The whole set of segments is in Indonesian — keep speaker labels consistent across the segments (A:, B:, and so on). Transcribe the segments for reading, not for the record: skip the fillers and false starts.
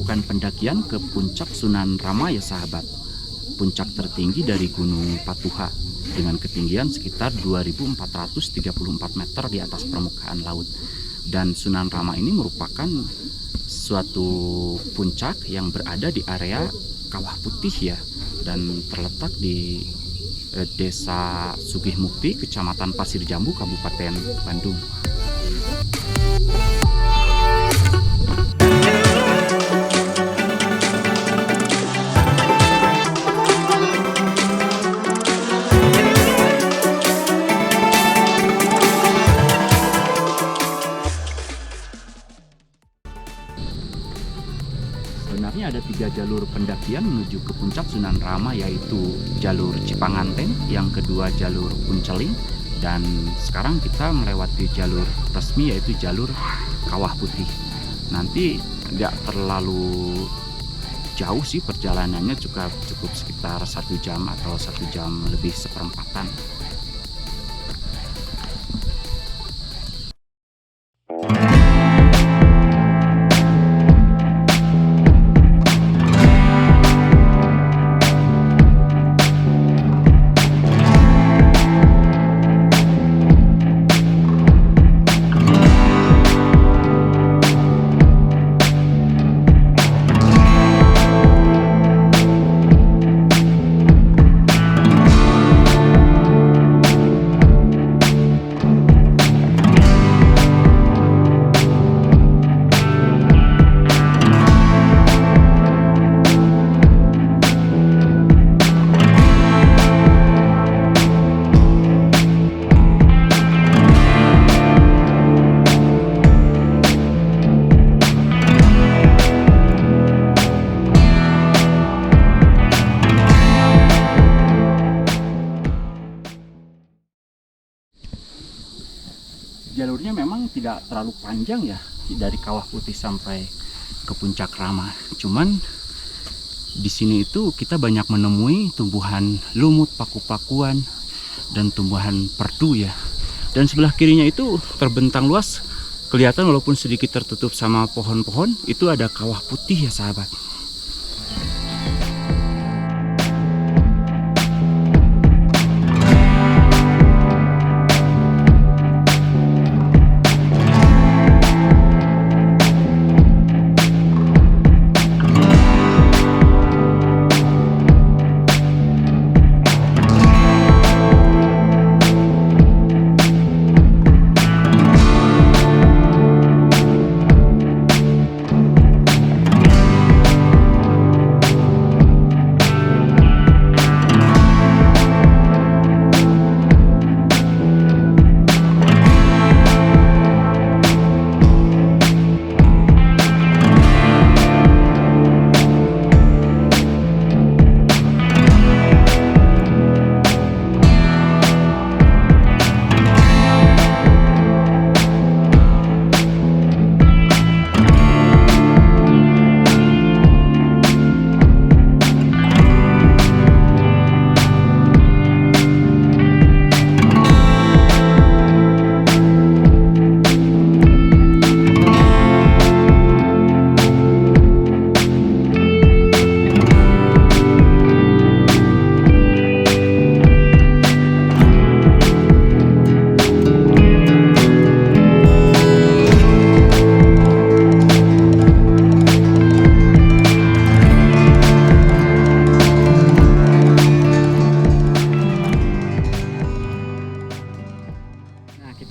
A: melakukan pendakian ke puncak Sunan Rama ya sahabat. Puncak tertinggi dari Gunung Patuha dengan ketinggian sekitar 2434 meter di atas permukaan laut. Dan Sunan Rama ini merupakan suatu puncak yang berada di area Kawah Putih ya, dan terletak di Desa Sugihmukti, Kecamatan Pasir Jambu, Kabupaten Bandung. Sebenarnya ada 3 jalur pendakian menuju ke puncak Sunan Rama, yaitu jalur Cipanganten, yang kedua jalur Punceling, dan sekarang kita melewati jalur resmi yaitu jalur Kawah Putih. Nanti nggak terlalu jauh sih perjalanannya, cukup sekitar 1 jam atau 1 jam lebih seperempatan. Jalurnya memang tidak terlalu panjang ya, dari Kawah Putih sampai ke puncak Rama. Cuman di sini itu kita banyak menemui tumbuhan lumut, paku-pakuan, dan tumbuhan perdu ya. Dan sebelah kirinya itu terbentang luas, kelihatan walaupun sedikit tertutup sama pohon-pohon, itu ada Kawah Putih ya sahabat.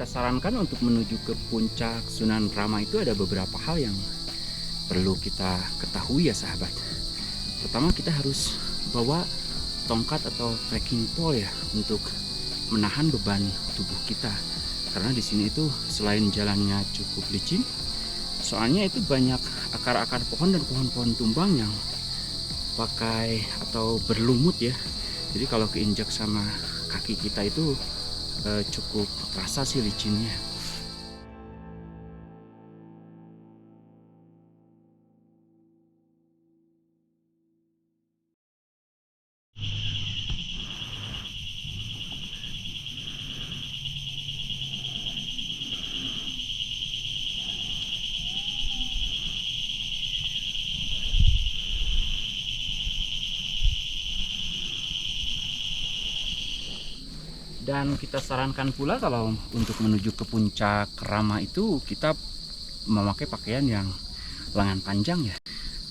A: Sarankan untuk menuju ke puncak Sunan Rama itu ada beberapa hal yang perlu kita ketahui ya sahabat. Pertama, kita harus bawa tongkat atau trekking pole ya untuk menahan beban tubuh kita, karena di sini itu selain jalannya cukup licin, soalnya itu banyak akar-akar pohon dan pohon-pohon tumbang yang pakai atau berlumut ya. Jadi kalau keinjak sama kaki kita itu cukup terasa sih licinnya. Dan kita sarankan pula kalau untuk menuju ke puncak Rama itu kita memakai pakaian yang lengan panjang ya.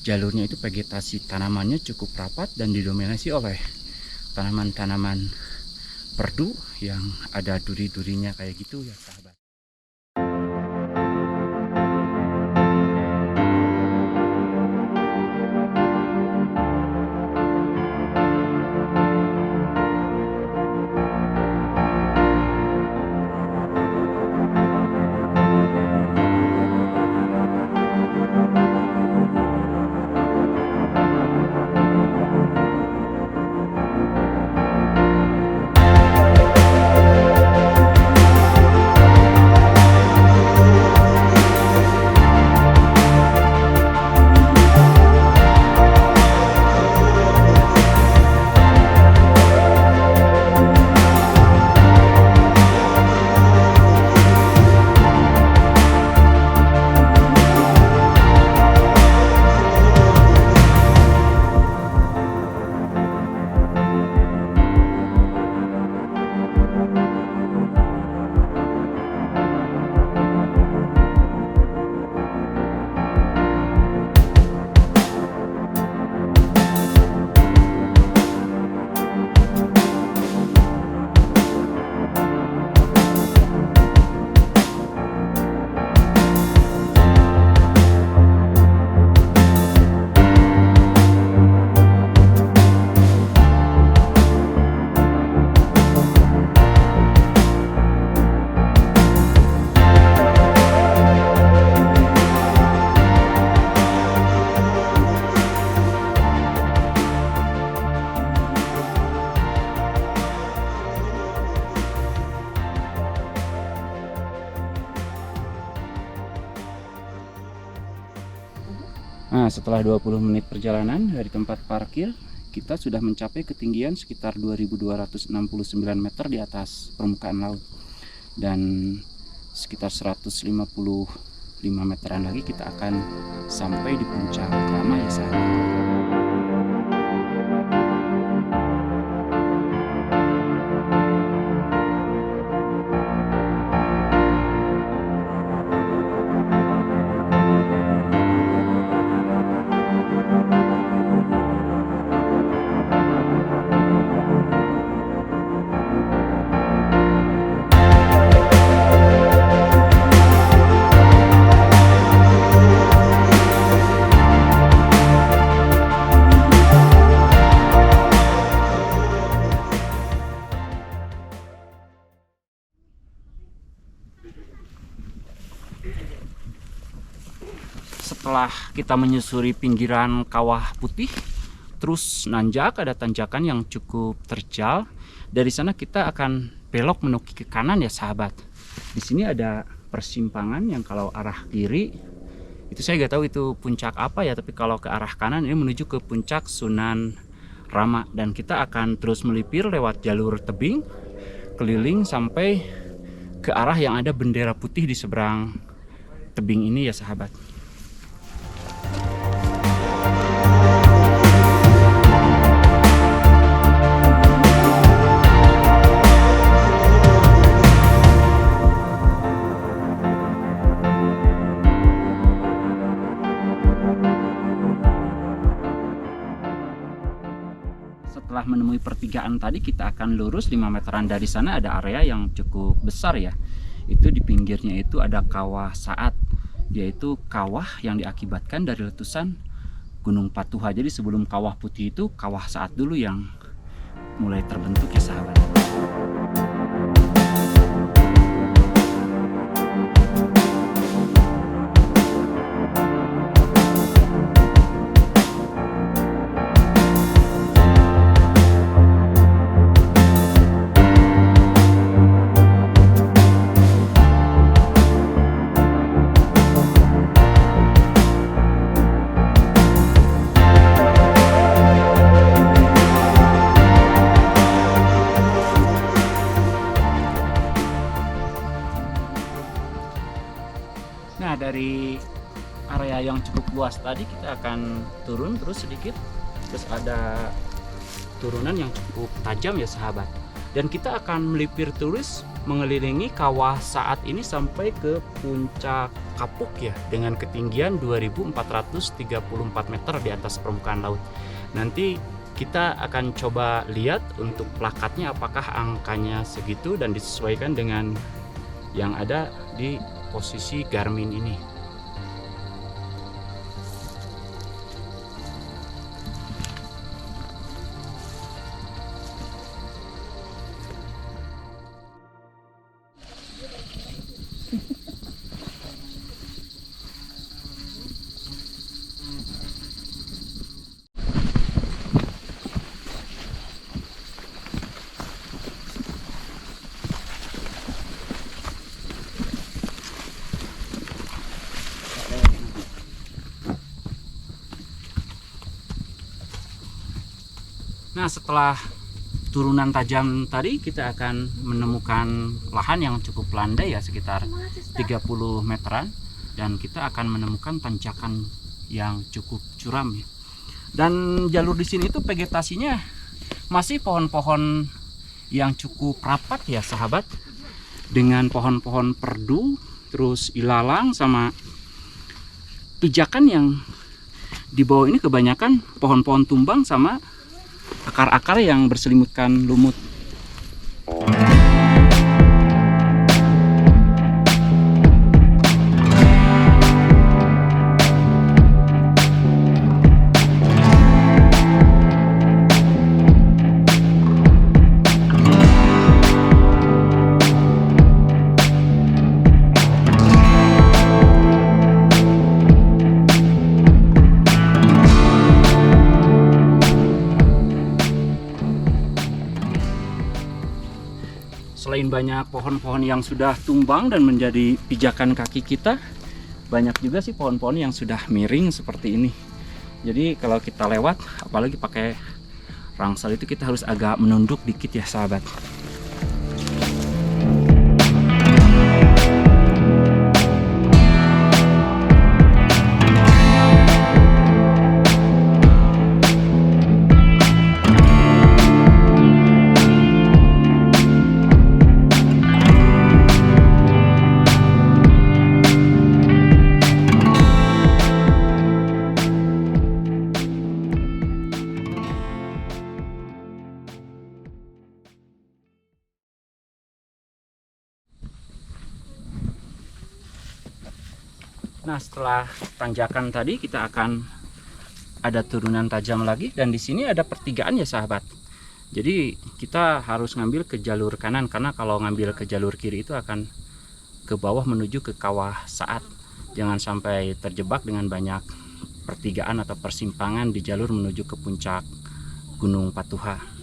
A: Jalurnya itu vegetasi tanamannya cukup rapat dan didominasi oleh tanaman-tanaman perdu yang ada duri-durinya kayak gitu ya sahabat. Nah, setelah 20 menit perjalanan dari tempat parkir, kita sudah mencapai ketinggian sekitar 2269 meter di atas permukaan laut. Dan sekitar 155 meteran lagi kita akan sampai di puncak Rama ya sahabat. Setelah kita menyusuri pinggiran kawah putih, terus nanjak, ada tanjakan yang cukup terjal. Dari sana kita akan belok menuju ke kanan ya sahabat. Di sini ada persimpangan yang kalau arah kiri itu saya nggak tahu itu puncak apa ya, tapi kalau ke arah kanan ini menuju ke puncak Sunan Rama. Dan kita akan terus melipir lewat jalur tebing keliling sampai ke arah yang ada bendera putih di seberang tebing ini ya sahabat. Setelah menemui pertigaan tadi, kita akan lurus 5 meteran dari sana ada area yang cukup besar ya. Itu di pinggirnya itu ada kawah Saat, yaitu kawah yang diakibatkan dari letusan Gunung Patuha. Jadi sebelum kawah putih itu kawah Saat dulu yang mulai terbentuk ya sahabat. Nah, dari area yang cukup luas tadi kita akan turun terus sedikit, terus ada turunan yang cukup tajam ya sahabat. Dan kita akan melipir turis mengelilingi kawah saat ini sampai ke puncak Kapuk ya, dengan ketinggian 2434 meter di atas permukaan laut. Nanti kita akan coba lihat untuk plakatnya apakah angkanya segitu dan disesuaikan dengan yang ada di posisi Garmin ini. Nah, setelah turunan tajam tadi, kita akan menemukan lahan yang cukup landai ya, sekitar 30 meteran, dan kita akan menemukan tanjakan yang cukup curam ya. Dan jalur di sini itu vegetasinya masih pohon-pohon yang cukup rapat ya sahabat, dengan pohon-pohon perdu, terus ilalang, sama pijakan yang di bawah ini kebanyakan pohon-pohon tumbang sama akar-akar yang berselimutkan lumut. Selain banyak pohon-pohon yang sudah tumbang dan menjadi pijakan kaki kita, banyak juga sih pohon-pohon yang sudah miring seperti ini. Jadi kalau kita lewat, apalagi pakai rangsel itu, kita harus agak menunduk dikit ya sahabat. Nah, setelah tanjakan tadi kita akan ada turunan tajam lagi, dan di sini ada pertigaan ya sahabat. Jadi kita harus ngambil ke jalur kanan, karena kalau ngambil ke jalur kiri itu akan ke bawah menuju ke kawah Saat. Jangan sampai terjebak dengan banyak pertigaan atau persimpangan di jalur menuju ke puncak Gunung Patuha.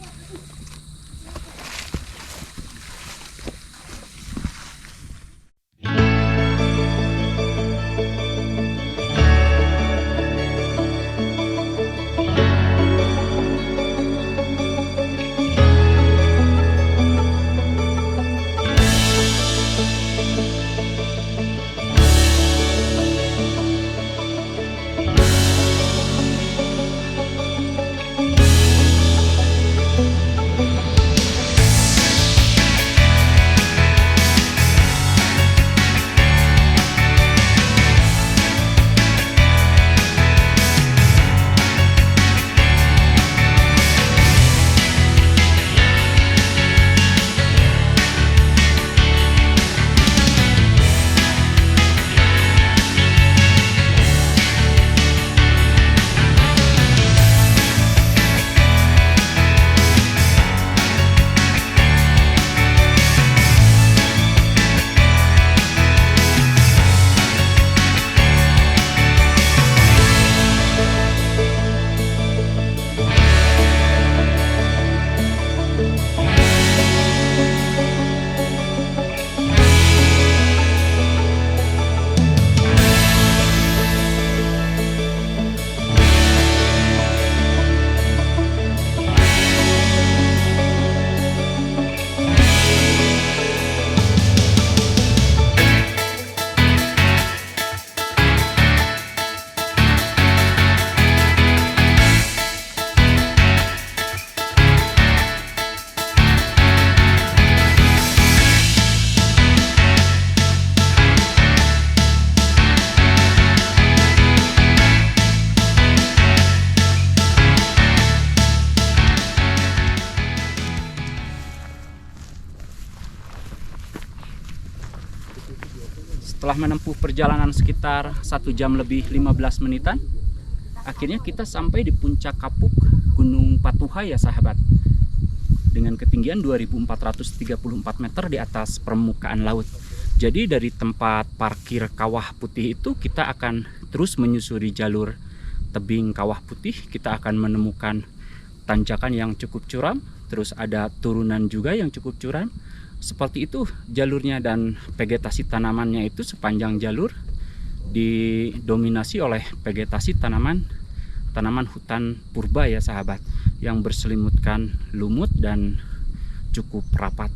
A: Setelah menempuh perjalanan sekitar 1 jam lebih 15 menitan, akhirnya kita sampai di puncak kapuk Gunung Patuha ya sahabat, dengan ketinggian 2434 meter di atas permukaan laut. Jadi dari tempat parkir Kawah Putih itu kita akan terus menyusuri jalur tebing Kawah Putih. Kita akan menemukan tanjakan yang cukup curam, terus ada turunan juga yang cukup curam. Seperti itu jalurnya, dan vegetasi tanamannya itu sepanjang jalur didominasi oleh vegetasi tanaman hutan purba ya sahabat, yang berselimutkan lumut dan cukup rapat.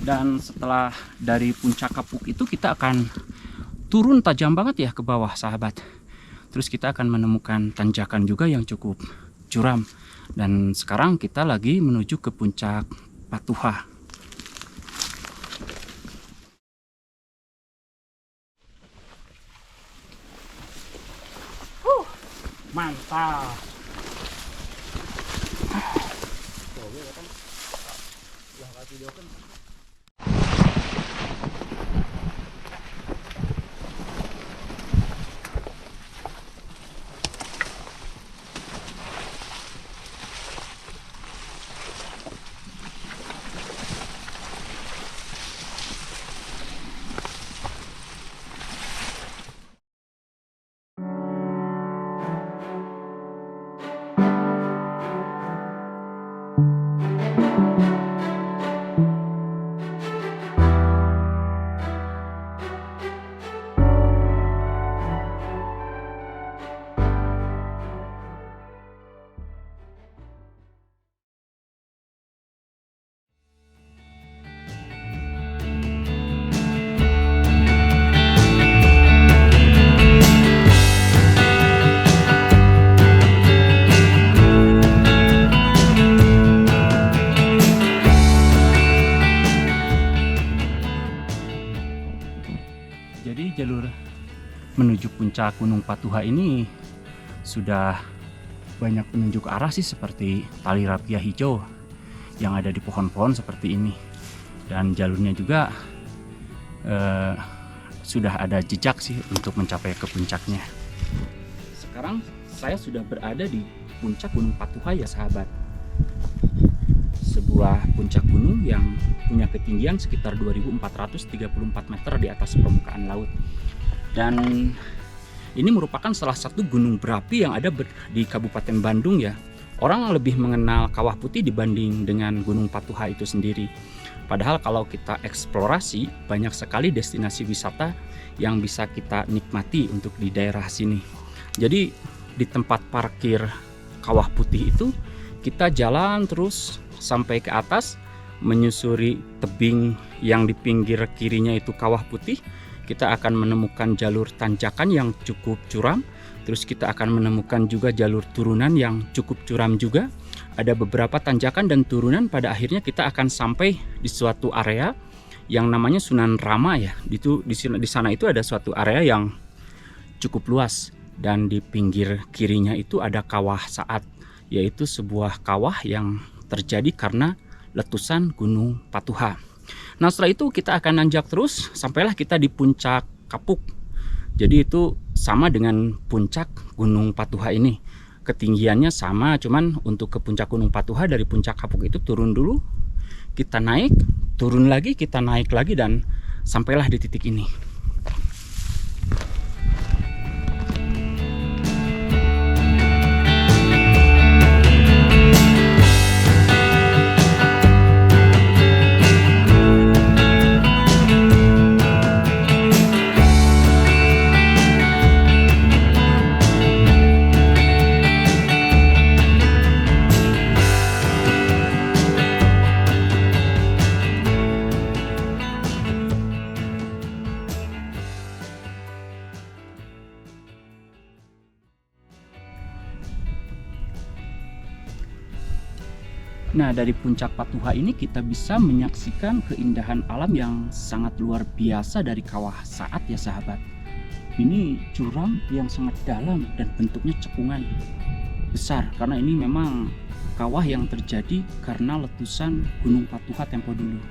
A: Dan setelah dari puncak kapuk itu kita akan turun tajam banget ya ke bawah sahabat. Terus kita akan menemukan tanjakan juga yang cukup curam. Dan sekarang kita lagi menuju ke puncak Patuha. Mantap. Jadi jalur menuju puncak Gunung Patuha ini sudah banyak penunjuk arah sih, seperti tali rapia hijau yang ada di pohon-pohon seperti ini. Dan jalurnya juga sudah ada jejak sih untuk mencapai ke puncaknya. Sekarang saya sudah berada di puncak Gunung Patuha ya sahabat. Sebuah puncak gunung yang punya ketinggian sekitar 2434 meter di atas permukaan laut. Dan ini merupakan salah satu gunung berapi yang ada di Kabupaten Bandung ya. Orang lebih mengenal Kawah Putih dibanding dengan Gunung Patuha itu sendiri. Padahal kalau kita eksplorasi, banyak sekali destinasi wisata yang bisa kita nikmati untuk di daerah sini. Jadi di tempat parkir Kawah Putih itu kita jalan terus sampai ke atas, menyusuri tebing yang di pinggir kirinya itu Kawah Putih. Kita akan menemukan jalur tanjakan yang cukup curam. Terus kita akan menemukan juga jalur turunan yang cukup curam juga. Ada beberapa tanjakan dan turunan. Pada akhirnya kita akan sampai di suatu area yang namanya Sunan Rama ya. Di sana itu ada suatu area yang cukup luas, dan di pinggir kirinya itu ada Kawah Saat, yaitu sebuah kawah yang terjadi karena letusan Gunung Patuha. Nah setelah itu kita akan nanjak terus sampailah kita di puncak Kapuk. Jadi itu sama dengan puncak Gunung Patuha ini. Ketinggiannya sama, cuman untuk ke puncak Gunung Patuha dari puncak Kapuk itu turun dulu, kita naik, turun lagi, kita naik lagi, dan sampailah di titik ini. Nah, dari puncak Patuha ini kita bisa menyaksikan keindahan alam yang sangat luar biasa dari Kawah Saat ya sahabat. Ini jurang yang sangat dalam dan bentuknya cekungan besar karena ini memang kawah yang terjadi karena letusan Gunung Patuha tempo dulu.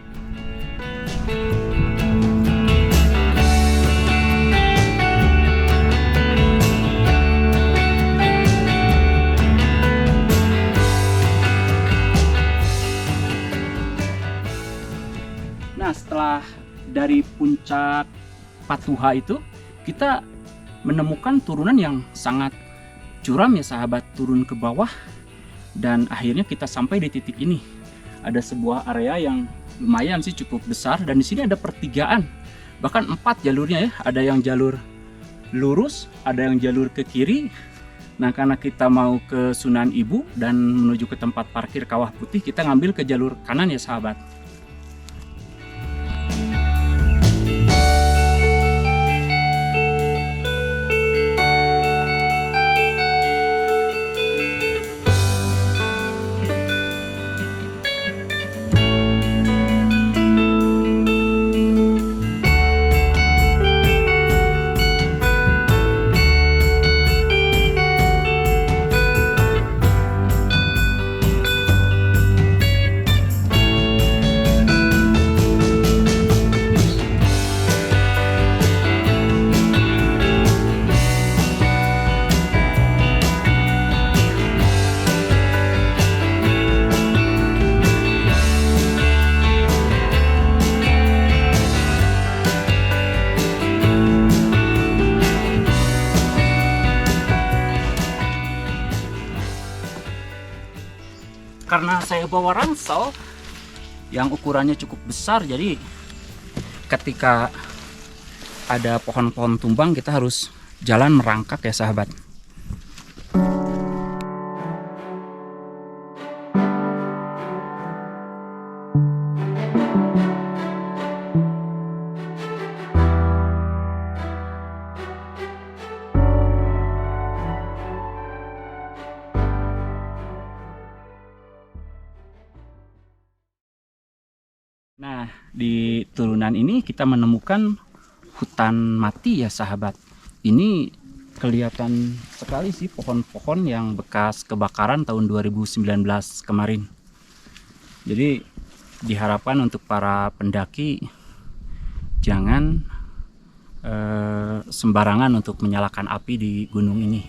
A: Nah, setelah dari puncak Patuha itu kita menemukan turunan yang sangat curam ya sahabat, turun ke bawah dan akhirnya kita sampai di titik ini. Ada sebuah area yang lumayan sih cukup besar dan di sini ada pertigaan, bahkan 4 jalurnya ya. Ada yang jalur lurus, ada yang jalur ke kiri. Nah, karena kita mau ke Sunan Ibu dan menuju ke tempat parkir Kawah Putih, kita ngambil ke jalur kanan ya sahabat. Karena saya bawa ransel yang ukurannya cukup besar, jadi ketika ada pohon-pohon tumbang kita harus jalan merangkak ya sahabat. Nah, di turunan ini kita menemukan hutan mati ya sahabat. Ini kelihatan sekali sih pohon-pohon yang bekas kebakaran tahun 2019 kemarin. Jadi diharapkan untuk para pendaki jangan sembarangan untuk menyalakan api di gunung ini.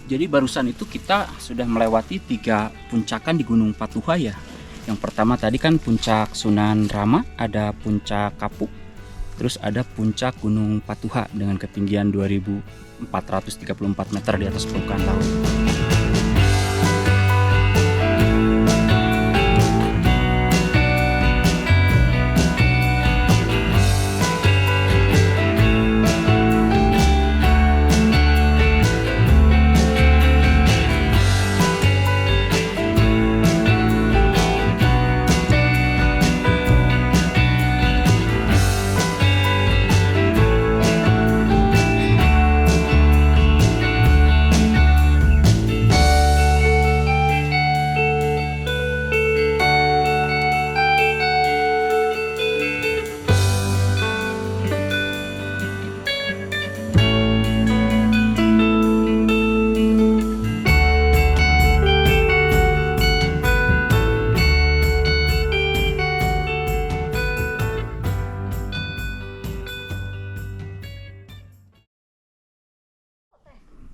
A: Jadi barusan itu kita sudah melewati 3 puncakan di Gunung Patuha ya. Yang pertama tadi kan puncak Sunan Rama, ada puncak Kapuk, terus ada puncak Gunung Patuha dengan ketinggian 2434 meter di atas permukaan laut.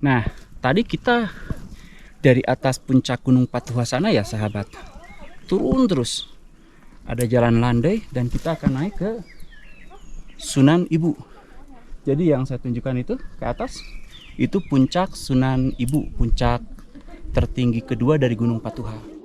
A: Nah, tadi kita dari atas puncak Gunung Patuha sana ya sahabat, turun terus. Ada jalan landai dan kita akan naik ke Sunan Ibu. Jadi yang saya tunjukkan itu ke atas, itu puncak Sunan Ibu, puncak tertinggi kedua dari Gunung Patuha.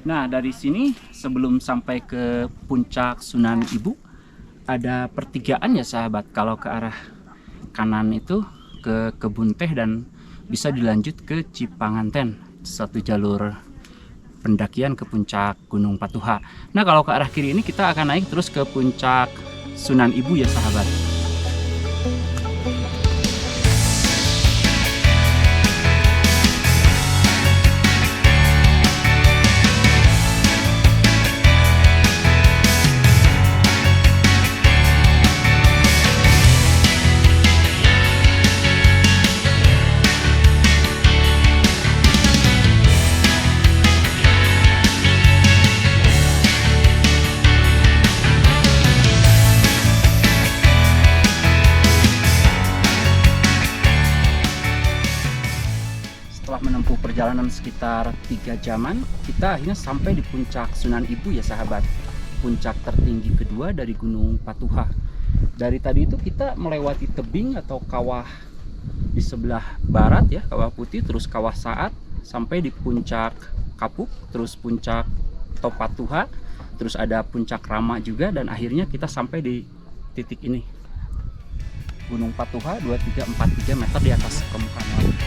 A: Nah, dari sini sebelum sampai ke puncak Sunan Ibu ada pertigaan ya sahabat. Kalau ke arah kanan itu ke kebun teh dan bisa dilanjut ke Cipanganten, satu jalur pendakian ke puncak Gunung Patuha. Nah, kalau ke arah kiri ini kita akan naik terus ke puncak Sunan Ibu ya sahabat. Setelah menempuh perjalanan sekitar 3 jaman, kita akhirnya sampai di puncak Sunan Ibu ya sahabat. Puncak tertinggi kedua dari Gunung Patuha. Dari tadi itu kita melewati tebing atau kawah di sebelah barat ya, kawah putih, terus kawah Saat, sampai di puncak Kapuk, terus puncak Topatuha, terus ada puncak Rama juga, dan akhirnya kita sampai di titik ini. Gunung Patuha 2343 meter di atas permukaan laut.